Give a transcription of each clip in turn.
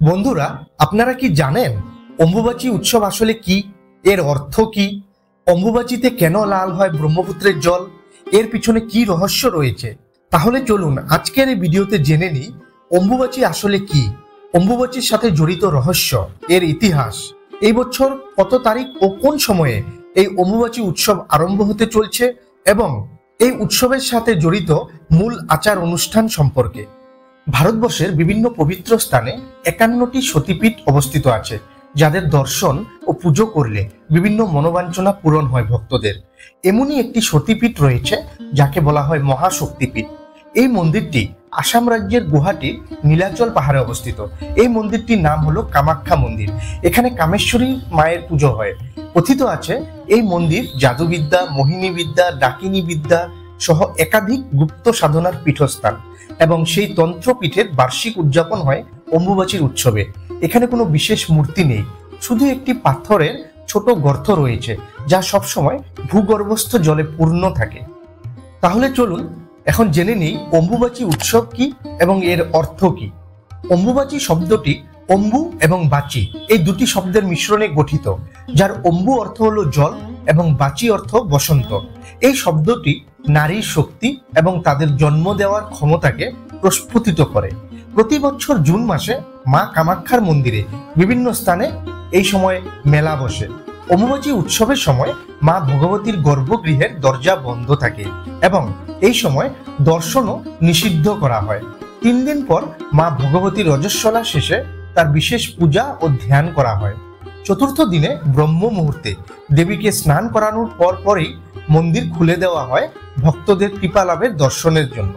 বন্ধুরা, আপনারা কি জানেন অম্বুবাচী উৎসব আসলে কি, এর অর্থ কি? অম্বুবাচীতে কেন লাল হয় ব্রহ্মপুত্রের জল? এর পিছনে কি রহস্য রয়েছে? তাহলে চলুন আজকের এই ভিডিওতে জেনে নিই অম্বুবাচী আসলে কি, অম্বুবাচীর সাথে জড়িত রহস্য, এর ইতিহাস, এই বছর কত তারিখ ও কোন সময়ে এই অম্বুবাচী উৎসব আরম্ভ হতে চলছে এবং এই উৎসবের সাথে জড়িত মূল আচার অনুষ্ঠান সম্পর্কে। ভারতবর্ষের বিভিন্ন পবিত্র স্থানে 51টি সতীপীঠ অবস্থিত আছে, যাদের দর্শন ও পুজো করলে বিভিন্ন মনোবাঞ্ছনা পূরণ হয় ভক্তদের। এমনই একটি সতীপীঠ রয়েছে যাকে বলা হয় মহাশক্তিপীঠ। এই মন্দিরটি আসাম রাজ্যের গুয়াহাটির নীলাচল পাহাড়ে অবস্থিত। এই মন্দিরটির নাম হলো কামাখ্যা মন্দির। এখানে কামেশ্বরী মায়ের পুজো হয়। কথিত আছে এই মন্দির জাদুবিদ্যা, মোহিনী বিদ্যা, ডাকিনী বিদ্যা সহ একাধিক গুপ্ত সাধনার পীঠস্থান এবং সেই তন্ত্রপীঠের বার্ষিক উদযাপন হয় অম্বুবাচীর উৎসবে। এখানে কোনো বিশেষ মূর্তি নেই, শুধু একটি পাথরের ছোট গর্ত রয়েছে যা সবসময় ভূগর্ভস্থ জলে পূর্ণ থাকে। তাহলে চলুন এখন জেনে নিই অম্বুবাচী উৎসব কি এবং এর অর্থ কি। অম্বুবাচী শব্দটি অম্বু এবং বাচী এই দুটি শব্দের মিশ্রণে গঠিত, যার অম্বু অর্থ হলো জল এবং বাচী অর্থ বসন্ত। এই শব্দটি নারীর শক্তি এবং তাদের জন্ম দেওয়ার ক্ষমতাকে প্রস্ফুটিত করে। প্রতি বছর জুন মাসে মা কামাখ্যার মন্দিরে বিভিন্ন স্থানে এই সময় মেলা বসে। অম্বুবাচী উৎসবের সময় মা ভগবতীর গর্ভগৃহের দরজা বন্ধ থাকে এবং এই সময় দর্শনও নিষিদ্ধ করা হয়। 3 দিন পর মা ভগবতীর রজস্বলা শেষে তার বিশেষ পূজা ও ধ্যান করা হয়। চতুর্থ দিনে ব্রহ্ম মুহূর্তে দেবীকে স্নান করানোর পরই মন্দির খুলে দেওয়া হয় ভক্তদের কৃপা লাভের দর্শনের জন্য।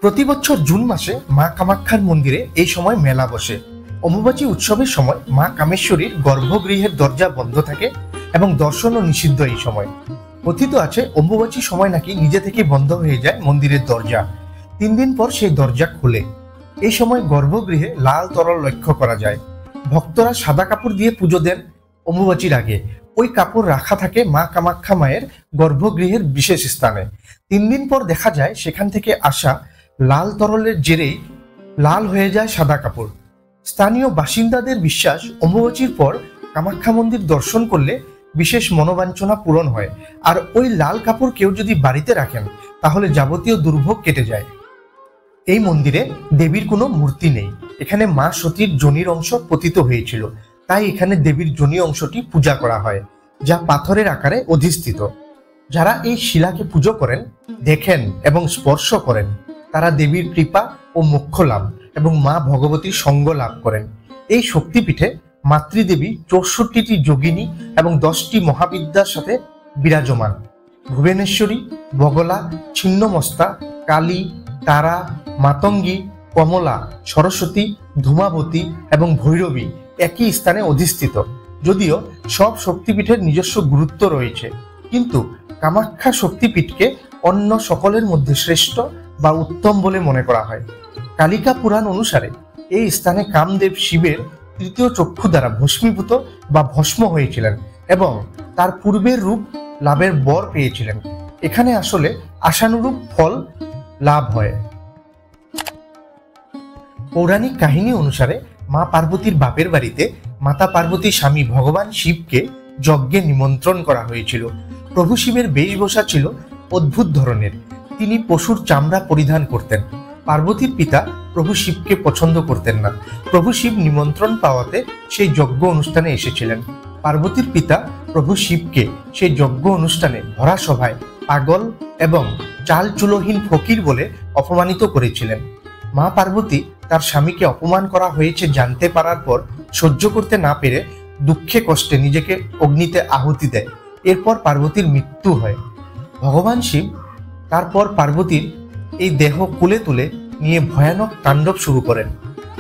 প্রতি বছর জুন মাসে মা কামাখ্যার মন্দিরে এই সময় মেলা বসে। অম্বুবাচী উৎসবের সময় মা কামেশ্বরীর গর্ভগৃহের দরজা বন্ধ থাকে এবং দর্শনও নিষিদ্ধ এই সময়। কথিত আছে অম্বুবাচী সময় নাকি নিজে থেকে বন্ধ হয়ে যায় মন্দিরের দরজা। 3 দিন পর সেই দরজা খুলে। এই সময় গর্ভগৃহে লাল তরল লক্ষ্য করা যায়। ভক্তরা সাদা কাপড় দিয়ে পুজো দেন। অম্বুবাচীর আগে ওই কাপড় রাখা থাকে মা কামাখ্যা মায়ের গর্ভগৃহের বিশেষ স্থানে। 3 দিন পর দেখা যায় সেখান থেকে আসা লাল তরলের জেরেই লাল হয়ে যায় সাদা কাপড়। স্থানীয় বাসিন্দাদের বিশ্বাস অম্বুবাচীর পর কামাখ্যা মন্দির দর্শন করলে বিশেষ মনোবাঞ্ছনা পূরণ হয়, আর ওই লাল কাপড় কেউ যদি বাড়িতে রাখেন তাহলে যাবতীয় দুর্ভোগ কেটে যায়। এই মন্দিরে দেবীর কোনো মূর্তি নেই। এখানে মা সতীর যোনির অংশ পতিত হয়েছিল, তাই এখানে দেবীর যোনি অংশটি পূজা করা হয়, যা পাথরের আকারে অধিষ্ঠিত। যারা এই শিলাকে পুজো করেন, দেখেন এবং স্পর্শ করেন তারা দেবীর কৃপা ও মোক্ষ লাভ এবং মা ভগবতীর সঙ্গ লাভ করেন। এই শক্তিপীঠে মাতৃদেবী 64টি যোগিনী এবং 10টি মহাবিদ্যার সাথে বিরাজমান। ভুবনেশ্বরী, বগলা, ছিন্নমস্তা, কালী, তারা, মাতঙ্গী, কমলা, সরস্বতী, ধূমাবতী এবং ভৈরবী একই স্থানে অধিষ্ঠিত। যদিও সব শক্তিপীঠের নিজস্ব গুরুত্ব রয়েছে, কিন্তু কামাখ্যা শক্তিপীঠকে অন্য সকলের মধ্যে শ্রেষ্ঠ বা উত্তম বলে মনে করা হয়। কালিকা পুরাণ অনুসারে এই স্থানে কামদেব শিবের 3য় চক্ষু দ্বারা ভস্মীভূত বা ভস্ম হয়েছিলেন এবং তার পূর্বের রূপ লাভের বর পেয়েছিলেন। এখানে আসলে আশানুরূপ ফল লাভ হয়। পৌরাণিক কাহিনী অনুসারে মা পার্বতীর বাপের বাড়িতে মাতা পার্বতীর স্বামী ভগবান শিবকে যজ্ঞে নিমন্ত্রণ করা হয়েছিল। প্রভু শিবের বেশভূষা ছিল অদ্ভুত ধরনের। তিনি পশুর চামড়া পরিধান করতেন। পার্বতীর পিতা প্রভু শিবকে পছন্দ করতেন না। প্রভু শিব নিমন্ত্রণ পাওয়াতে সেই যজ্ঞ অনুষ্ঠানে এসেছিলেন। পার্বতীর পিতা প্রভু শিবকে সেই যজ্ঞ অনুষ্ঠানে ভরা সভায় পাগল এবং চাল চুলোহীন ফকির বলে অপমানিত করেছিলেন। মা পার্বতী তার স্বামীকে অপমান করা হয়েছে জানতে পারার পর সহ্য করতে না পেরে দুঃখে কষ্টে নিজেকে অগ্নিতে আহুতি দেয়। এরপর পার্বতীর মৃত্যু হয়। ভগবান শিব তারপর পার্বতীর এই দেহ কুলে তুলে নিয়ে ভয়ানক তাণ্ডব শুরু করেন।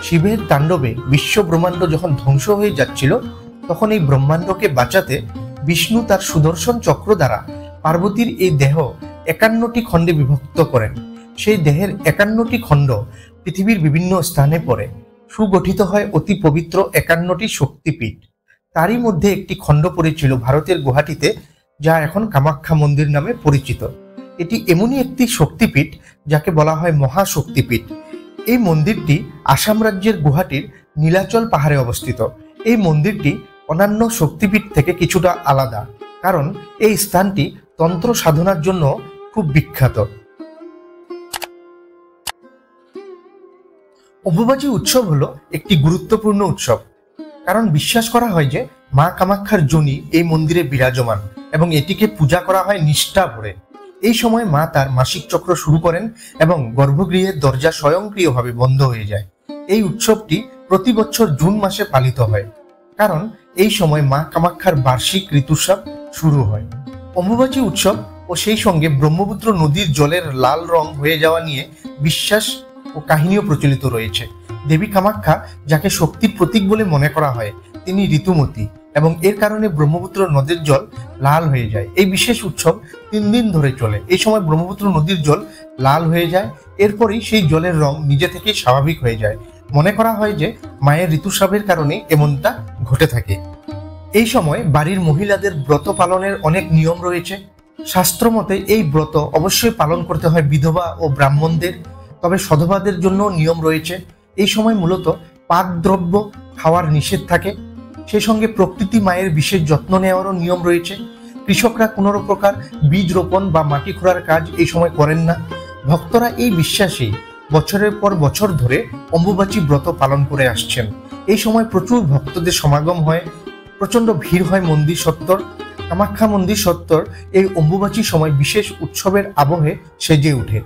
শিবের তাণ্ডবে বিশ্ব ব্রহ্মাণ্ড যখন ধ্বংস হয়ে যাচ্ছিল, তখন এই ব্রহ্মাণ্ডকে বাঁচাতে বিষ্ণু তার সুদর্শন চক্র দ্বারা পার্বতীর এই দেহ 51টি খণ্ডে বিভক্ত করেন। সেই দেহের 51টি খণ্ড পৃথিবীর বিভিন্ন স্থানে পড়ে সুগঠিত হয় অতি পবিত্র 51টি শক্তিপীঠ। তারই মধ্যে একটি খণ্ড পড়েছিল ভারতের গুয়াহাটিতে, যা এখন কামাখ্যা মন্দির নামে পরিচিত। এটি এমনই একটি শক্তিপীঠ যাকে বলা হয় মহাশক্তিপীঠ। এই মন্দিরটি আসাম রাজ্যের গুয়াহাটির নীলাচল পাহাড়ে অবস্থিত। এই মন্দিরটি অন্যান্য শক্তিপীঠ থেকে কিছুটা আলাদা, কারণ এই স্থানটি তন্ত্র সাধনার জন্য খুব বিখ্যাত। অম্বুবাচী উৎসব হলো একটি গুরুত্বপূর্ণ উৎসব, কারণ বিশ্বাস করা হয় যে মা কামাখ্যার যোনি এই মন্দিরে বিরাজমান এবং এটিকে পূজা করা হয় নিষ্ঠা ভরে। এই সময় মা তার মাসিক চক্র শুরু করেন এবং গর্ভগৃহের দরজা স্বয়ংক্রিয়ভাবে বন্ধ হয়ে যায়। এই উৎসবটি প্রতি বছর জুন মাসে পালিত হয়, কারণ এই সময় মা কামাখ্যার বার্ষিক ঋতুস্রাব শুরু হয়। অম্বুবাচী উৎসব ও সেই সঙ্গে ব্রহ্মপুত্র নদীর জলের লাল রং হয়ে যাওয়া নিয়ে বিশ্বাস ও কাহিনীও প্রচলিত রয়েছে। দেবী কামাখ্যা, যাকে শক্তির প্রতীক বলে মনে করা হয়, তিনি ঋতুমতী এবং এর কারণে ব্রহ্মপুত্র নদীর জল লাল হয়ে যায়। এই বিশেষ উৎসব 3 দিন ধরে চলে। এই সময় ব্রহ্মপুত্র নদীর জল লাল হয়ে যায়, এরপরই সেই জলের রং নিজে থেকেই স্বাভাবিক হয়ে যায়। মনে করা হয় যে মায়ের ঋতুস্রাবের কারণে এমনটা ঘটে থাকে। এই সময় বাড়ির মহিলাদের ব্রত পালনের অনেক নিয়ম রয়েছে। শাস্ত্র মতে এই ব্রত অবশ্যই পালন করতে হয় বিধবা ও ব্রাহ্মণদের, তবে সধবাদের জন্য নিয়ম রয়েছে। এই সময় মূলত পাক দ্রব্য খাওয়ার নিষেধ থাকে। সেই সঙ্গে প্রকৃতি মায়ের বিশেষ যত্ন নেওয়ারও নিয়ম রয়েছে। কৃষকরা কোনো প্রকার বীজ রোপণ বা মাটি খোঁড়ার কাজ এই সময় করেন না। ভক্তরা এই বিশ্বাসেই বছরের পর বছর ধরে অম্বুবাচী ব্রত পালন করে আসছেন। এই সময় প্রচুর ভক্তদের সমাগম হয়, প্রচণ্ড ভিড় হয় মন্দির চত্বর। কামাখ্যা মন্দির চত্বর এই অম্বুবাচীর সময় বিশেষ উৎসবের আবহে সেজে ওঠে।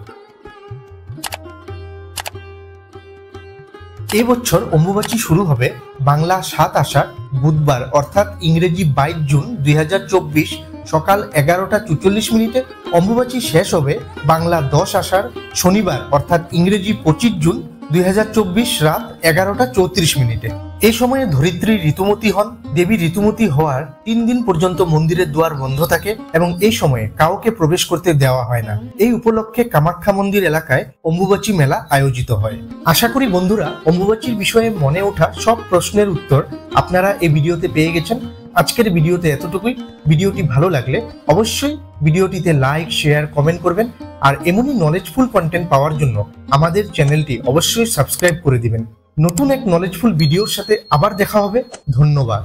এবছর অম্বুবাচী শুরু হবে বাংলা 7 আষাঢ় বুধবার, অর্থাৎ ইংরেজি 22 জুন 2024 সকাল 11:44। অম্বুবাচী শেষ হবে বাংলা 10 আষাঢ় শনিবার, অর্থাৎ ইংরেজি 25 জুন 2024 রাত 11:34। এই সময়ে ধরিত্রী ঋতুমতী হন। দেবী ঋতুমতী হওয়ার 3 দিন পর্যন্ত মন্দিরের দুয়ার বন্ধ থাকে এবং এই সময়ে কাউকে প্রবেশ করতে দেওয়া হয় না। এই উপলক্ষে কামাখ্যা মন্দির এলাকায় অম্বুবাচী মেলা আয়োজিত হয়। আশা করি বন্ধুরা, অম্বুবাচীর বিষয়ে মনে ওঠা সব প্রশ্নের উত্তর আপনারা এই ভিডিওতে পেয়ে গেছেন। আজকের ভিডিওতে এতটুকুই। ভিডিওটি ভালো লাগলে অবশ্যই ভিডিওটিতে লাইক, শেয়ার, কমেন্ট করবেন। আর এমনই নলেজফুল কন্টেন্ট পাওয়ার জন্য আমাদের চ্যানেলটি অবশ্যই সাবস্ক্রাইব করে দিবেন। নতুন এক নলেজফুল ভিডিওর সাথে আবার দেখা হবে। ধন্যবাদ।